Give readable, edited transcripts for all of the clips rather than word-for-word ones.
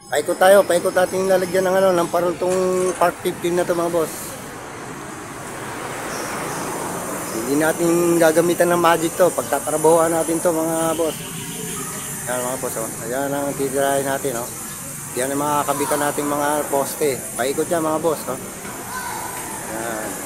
Paikot tayo, paikot natin lalagyan ng ng parang tong Park 15 na to mga boss. Hindi natin gagamitan ng magic to, pagtatrabahoan natin to mga boss. Yan mga boss, oh. Ayan ang titirahin natin, oh. Yan ang mga kabitan nating mga poste. Paikot yan mga boss, oh. Yan.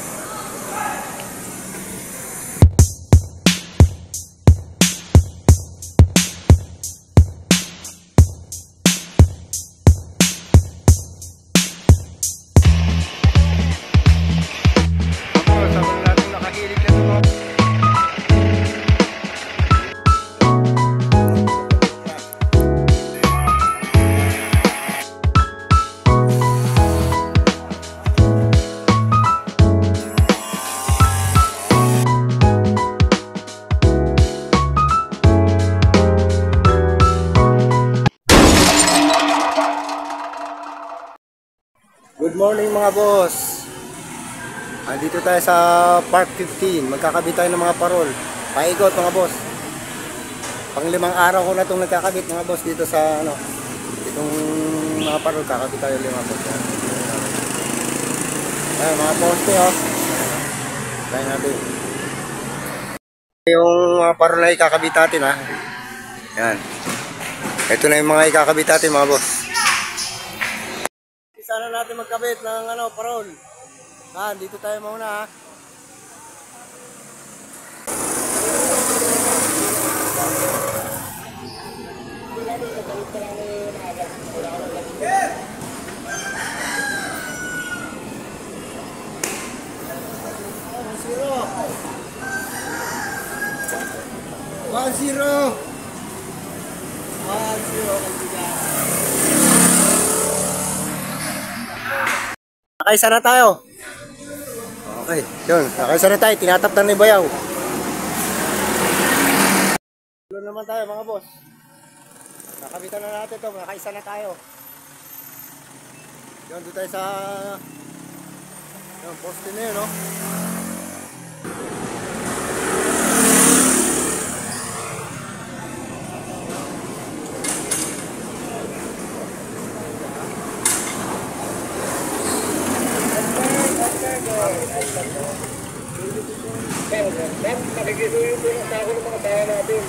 Good morning mga boss. Andito tayo sa Park 15. Magkakabit tayo ng mga parol. Paikot mga boss. Pang-5 araw ko na itong nagkakabit mga boss dito sa itong mga parol. Kakabit tayo 5 boss. Ayan mga poste, oh. Tayo natin. Yung mga parol na ikakabit natin, ha. Yan. Ito na yung mga ikakabit natin mga boss. Sana natin magkabit ng parol. Dito tayo muna, ha. One zero. Nakaisa na tayo. Okay, yun. Nakaisa na tayo. Tinataptan ni Bayaw. Doon naman tayo mga boss. Nakabitan na natin ito. Nakaisa na tayo. Yun, doon tayo sa yung poste na yun, no? Nakikisuyo po yung tako ng mga tao natin.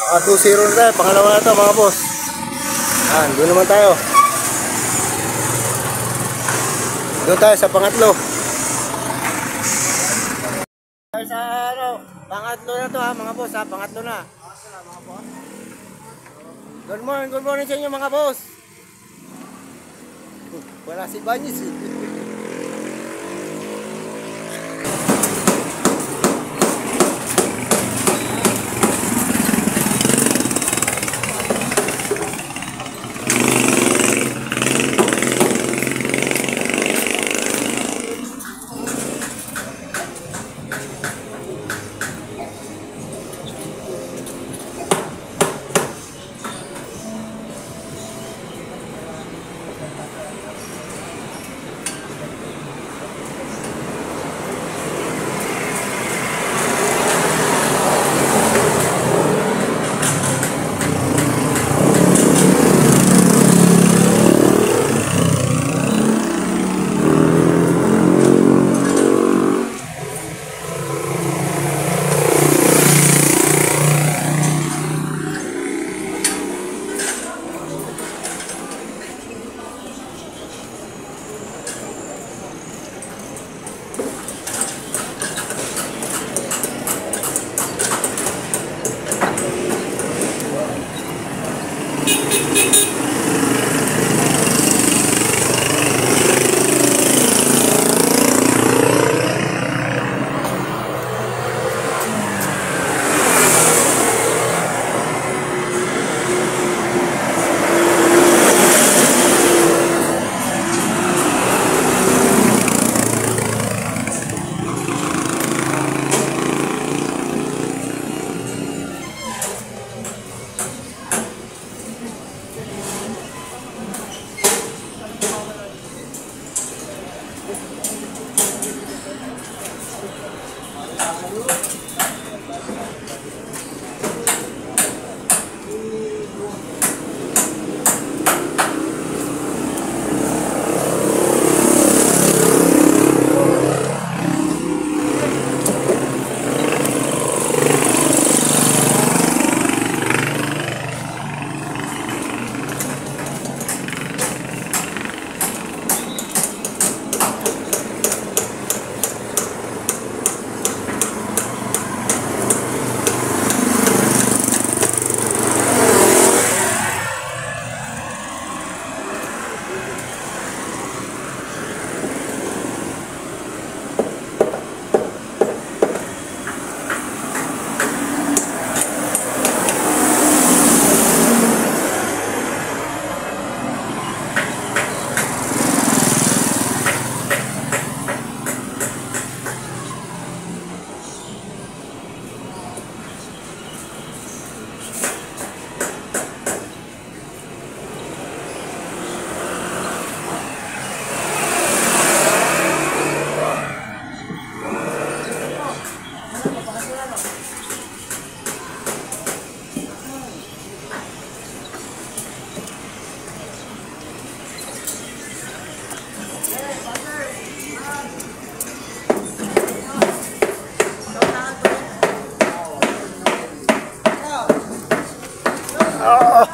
Naka 2-0 na tayo. Pangalawa na ito mga boss. Doon naman tayo. Doon tayo sa pangatlo. Tayo sa pangatlo na to, ha mga boss, ha. Pangatlo na. Good morning sa inyo mga boss. Wala si Banyis, eh.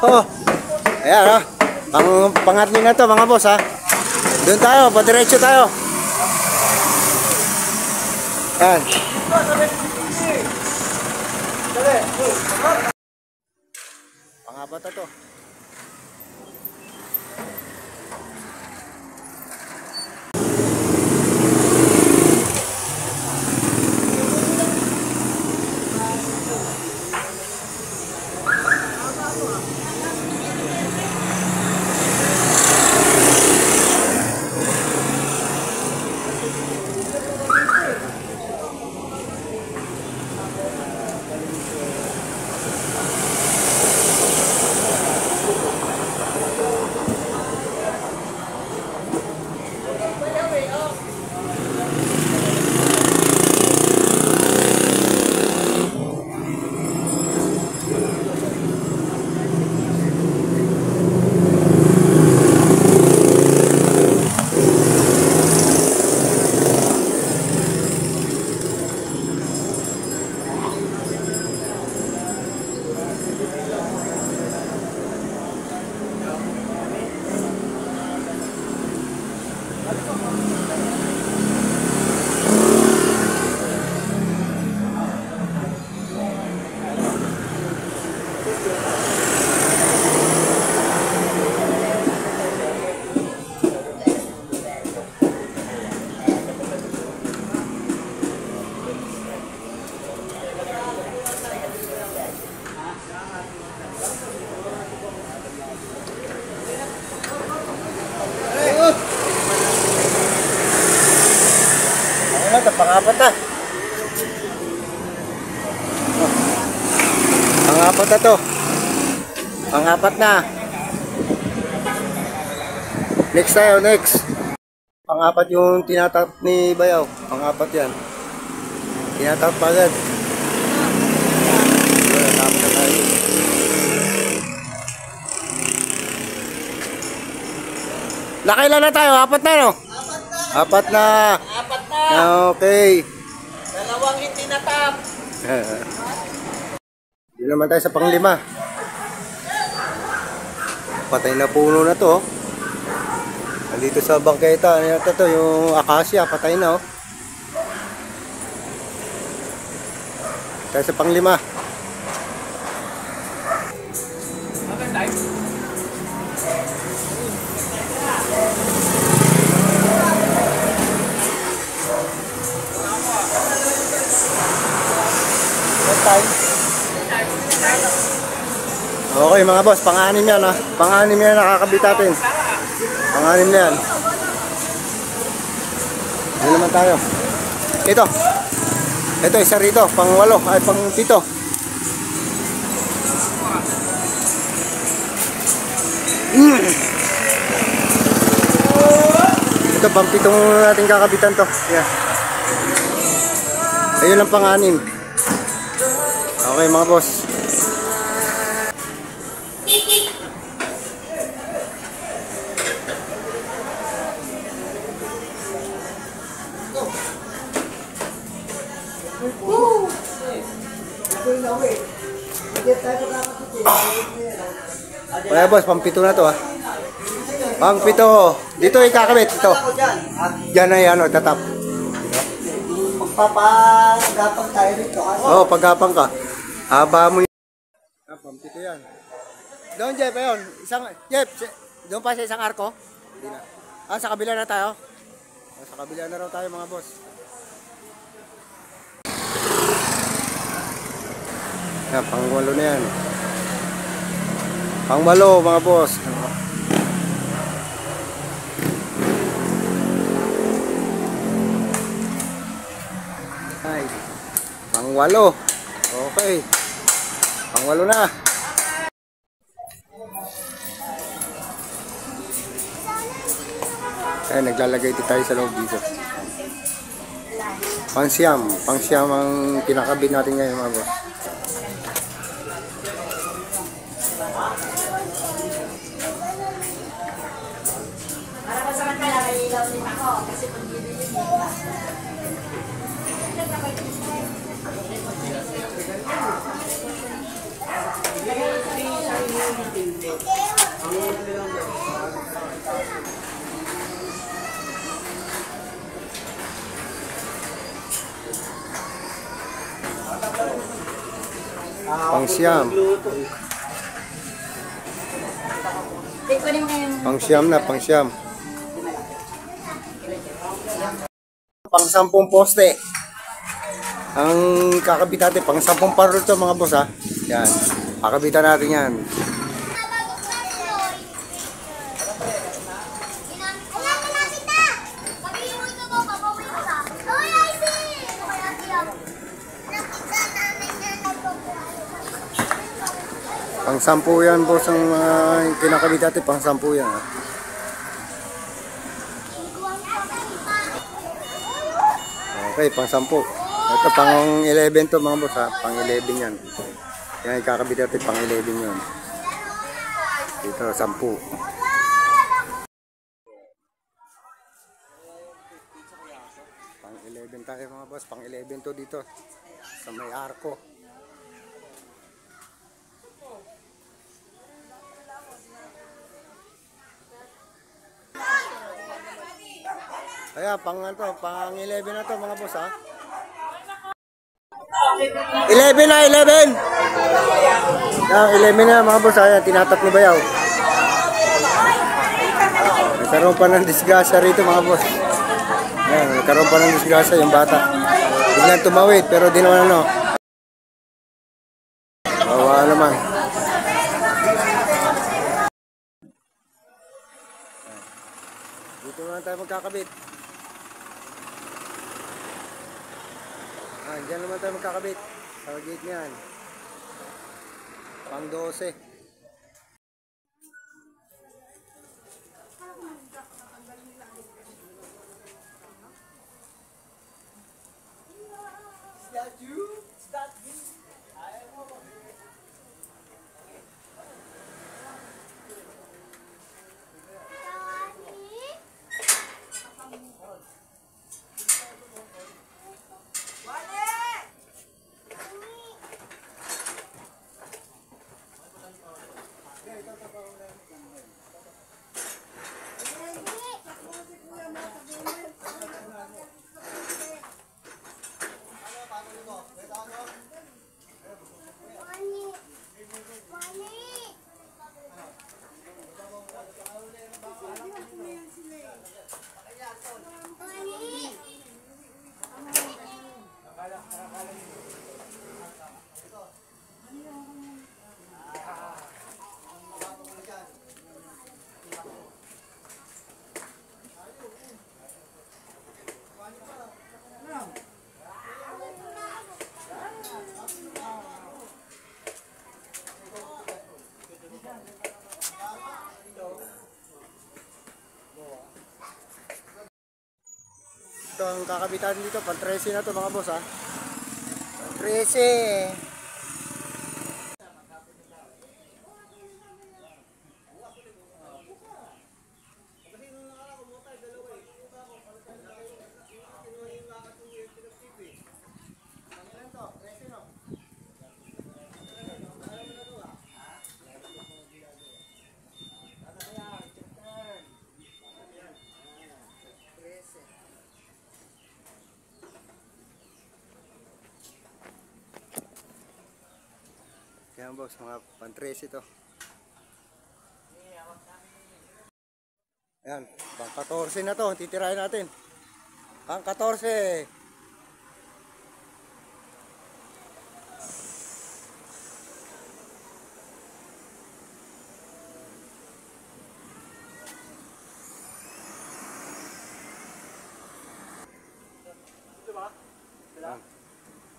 Oh. Ayan ha. Pangatlo na to mga boss ha. Doon tayo, padiretso tayo. Ayan. Pangapat na to. Pangapat na. Pangapat na to. Pangapat na. Next tayo, next. Pangapat yung tinatap ni Bayaw. Pangapat yan. Tinatap pa agad. Natapos na tayo. Nakailan na tayo? Apat na, no? Apat na. Apat na. Okay. Dalawang hindi natap. Hindi naman tayo sa panglima. Patay na puno na to. Nandito sa bangketa. Ano yata to? Yung acacia. Patay na, oh. Tayo sa panglima. Okay mga boss, pang-anim yan ha. Pang-anim yan nakakabit natin. Pang-anim na yan. Hindi naman tayo. Ito. Ito isa rito, pang-walo, ay pang-pito. Ito pang-pitong natin kakabitan to. Yeah. Ayun ang pang-anim. Okay mga boss. Kaya boss, pang-pito na to ha. Pang-pito. Dito ikakabit ito. Diyan na yan o, tatap. Magpapagapang tayo rito. Oo, paggapang ka. Haba mo yun. Pang-pito yan. Doon Jeff, ayun. Jeff, doon pa sa isang arko. Hindi na. Sa kabila na tayo. Sa kabila na raw tayo mga boss. Yan, pang-walo na yan. Pang-walo mga boss. Ay, pang-walo. Okay. Pang-walo na. Ay, naglalagay ito tayo sa loob dito. Pang-siyam. Pang-siyam ang kinakabit natin ngayon mga boss. Para pa sa kanila, may ilaw din ako. Kasi kung hindi din yun. Pang-siyam. Pang-siyam na, pang-siyam. Pang-sampung poste. Ang kakabit natin, pang-sampung parol to mga boss ha. Yan. Kakabitan natin yan. Pang-sampu yan boss ang kinakabit natin, pang-sampu yan ha. Okay, pang-sampu. Ito pang 11 to mga boss ha, pang 11 yan. Yan ikakabit natin, pang 11 yan. Dito, 10. Pang 11 tayo mga boss, pang 11 to dito. Sa may arko. Kaya pang 11 na to mga boss ha. 11 na, 11. Yan, 11 na mga boss ha. Yan, tinatap ni Bayaw. Nagkaroon pa ng disgrasya rito mga boss. Yan, nagkaroon pa ng disgrasya yung bata. Biglang tumawid pero di naman ano. Bawa naman. Dito naman tayo magkakabit. Diyan naman tayo magkakabit. Sa gate niyan. Pang 12. Ito ang kakabitan dito, pang 13 na to mga boss ha. Pang 13. Yan boss, mga pang 13 ito. Ayan, pang 14 na to, titirahin natin. Pang 14.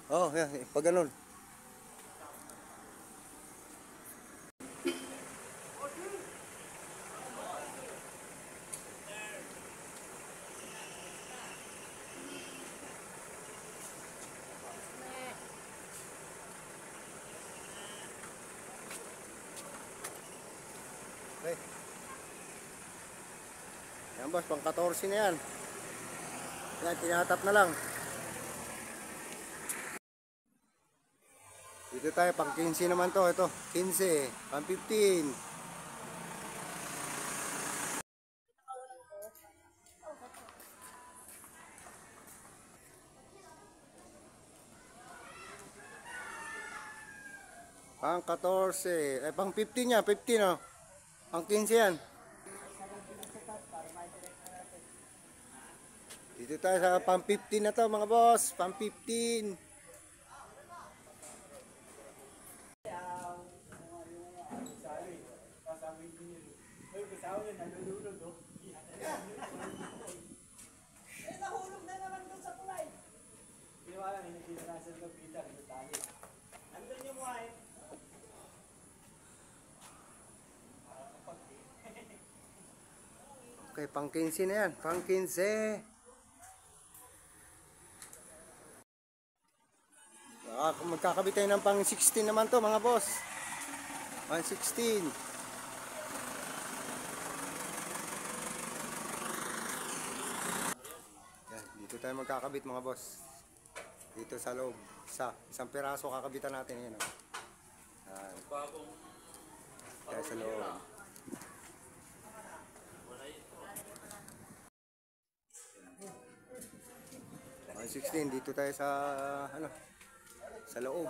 Oh, yan, pag ganun. Okay. Yan boss, pang 14 na yan. Yan, tinatap na lang. Dito tayo, pang 15 naman to. Ito, 15, pang 15. Pang 14. Pang 15 yan. 15 oh. Pang 15 yan. Dito tayo sa pang 15 na to mga boss. Pang 15. Nahulog na naman doon sa tulay. Andun yung wife. Okay, pang 15 na yan. Pang 15. Magkakabit tayo ng pang 16 naman to mga boss. Pang 16. Yan, dito tayo magkakabit mga boss. Dito sa loob. Isang piraso kakabitan natin yan. Yan. Tayo sa loob. Pang 16 dito tayo sa sa loob.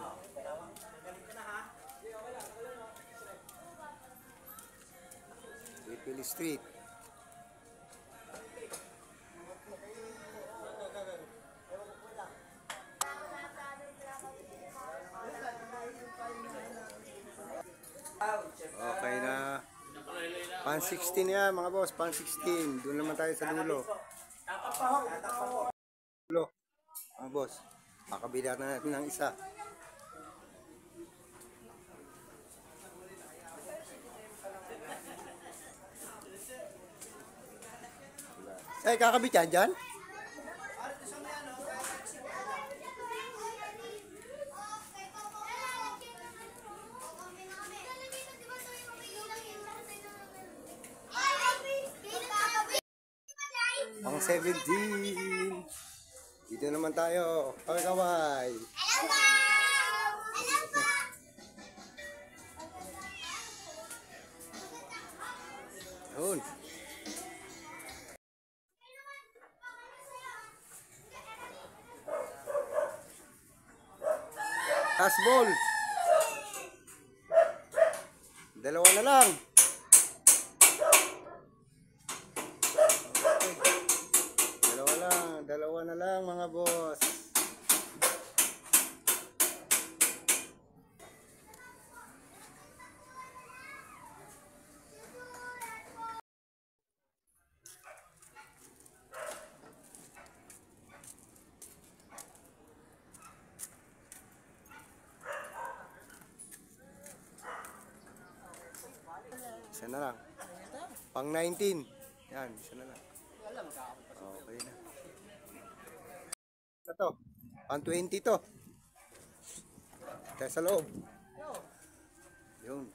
Whitfield Street. Okay na. Pan 16 yan mga boss, pan 16. Doon naman tayo sa dulo. Dulo. Mga boss, makabila na natin ng isa. Ay, kakabit yan dyan? Pang 17. Dito naman tayo. Kaway-kaway. Yun. Asbol. Dalawa na lang. Dalawa na lang mga boss. Isa na lang. Pang 19. Yan, isa na lang. Okay na. Ito, pang 20 to. Kaya sa loob. Yun.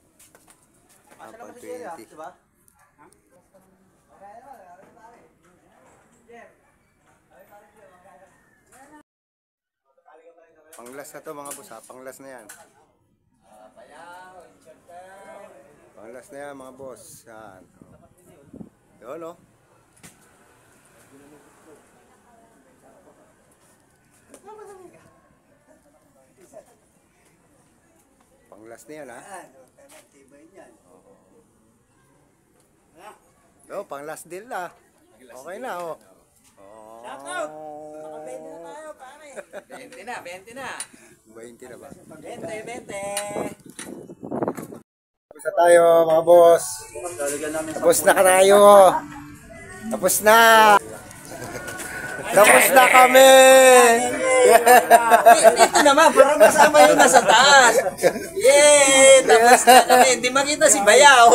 Pang 20. Panglas na to mga boss ha. Panglas na yan. Panglas na yan mga boss. Yan. Yun o. Panglas na yan ha. Yo, pang last deal na. Okay na oh. Shout out! Naka-20 na tayo, pare. 20 na, 20 na. 20 na ba? 20. Tapos na tayo mga boss. Tapos na tayo. Tapos na. Tapos na kami. Dito naman, parang kasama yung nasa taas. Yay! Tapos na kami. Hindi makita si Bayaw.